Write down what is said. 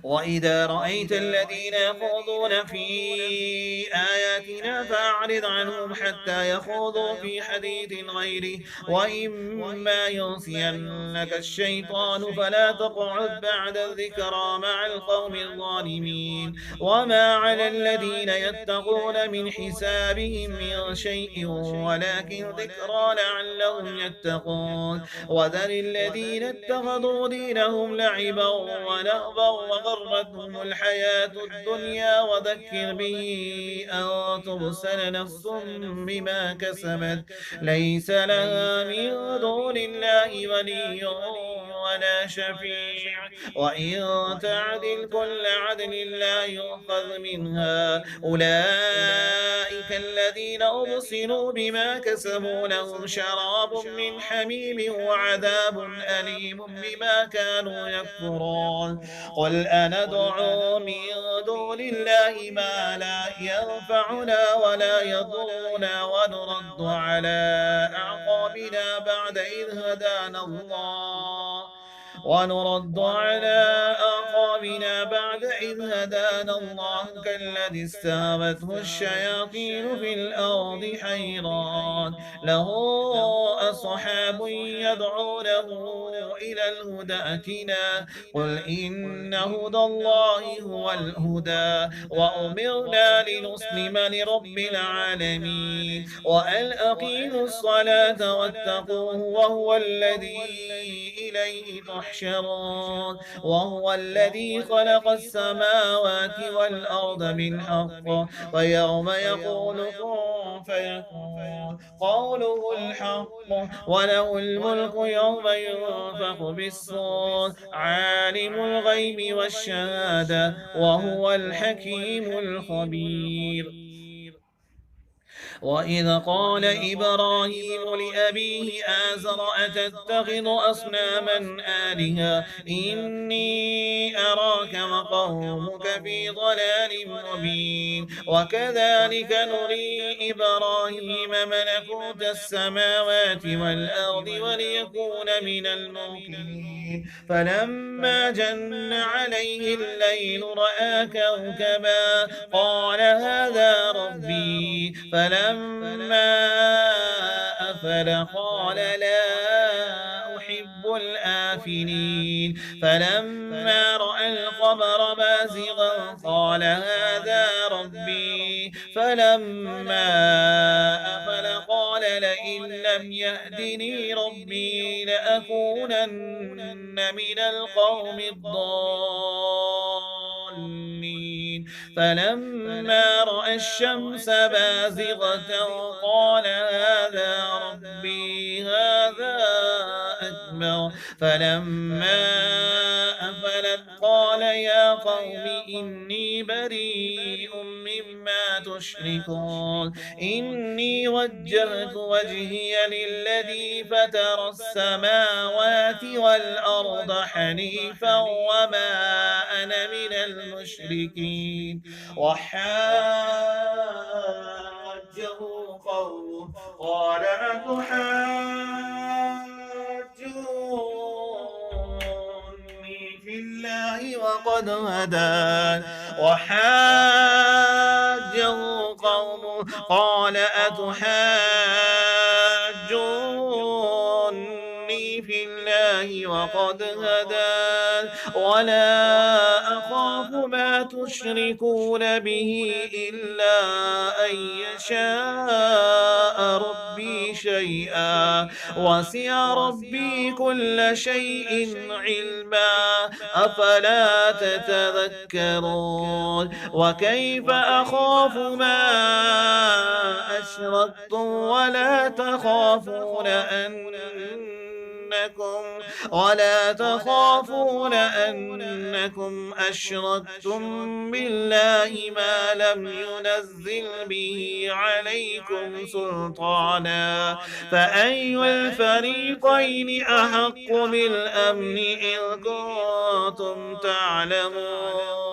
وإذا رأيت الذين يخوضون في آياتنا فأعرض عنهم حتى يخوضوا في حديث غيره، وإما ينسينك الشيطان فلا تقعد بعد الذكرى مع القوم الظالمين. وما على الذين يتقون من حسابهم من شيء ولكن ذكرى لعلهم يتقون. وذر الذين اتخذوا دينهم لعبا ولهبا وغرتهم الحياة الدنيا وذكر به أن تبسل نفس بما كسبت ليس لها من دون الله ولي ولا شفيع، وإن تعدل كل عدل لا يؤخذ منها. أولئك الذين أبصروا بما كسبوا لهم شراب من حميم وعذاب أليم بما كانوا يكفرون. قل أندعو من دون الله ما لا ينفعنا ولا يضرنا ونرد على أعقابنا بعد إذ هدانا الله كالذي استهوته الشياطين في الأرض حيران له أصحاب يدعونه إلى الهدى ائتنا. قل إن هدى الله هو الهدى وأمرنا لنسلم لرب العالمين وأن أقيموا الصلاة واتقوه وهو الذي إليه تحشرون. وهو الذي خلق السماوات والأرض بالحق ويوم يقول كن فيكون قوله الحق وله الملك يوم ينفخ بالصور عالم الغيب والشهادة وهو الحكيم الخبير. وإذ قال إبراهيم لأبيه آزر أتتخذ أصناما آلهة إني أراك وقومك في ضلال مبين. وكذلك نري إبراهيم ملكوت السماوات والأرض وليكون من الموقنين. فلما جن عليه الليل رأى كوكبا قال هذا ربي فلما أفل قال لا أحب الآفلين. فلما رأى القمر بازغا قال هذا ربي فلما أفل قال لئن لم يهدني ربي لأكونن من القوم الضالين. فلما رأى الشمس بازغة قال هذا ربي هذا أكبر. فلما أفلت قال يا قوم إني بريء مما تشركون إني وجهت وجهي للذي فطر السماوات والأرض حنيفا وما أنا من المشركين. وحاجه قومه قال أتحاجوني في الله وقد هدان. وحاجه قومه قال أتحاجوني في الله وقد هدان ولا أخاف ما تشركون به إلا أن يشاء ربي شيئا وسع ربي كل شيء علما أفلا تتذكرون. وكيف أخاف ما أشركتم ولا تخافون أنكم أشركتم بالله ما لم ينزل به عليكم سلطانا فأي الفريقين أحق بالأمن إن كنتم تعلمون.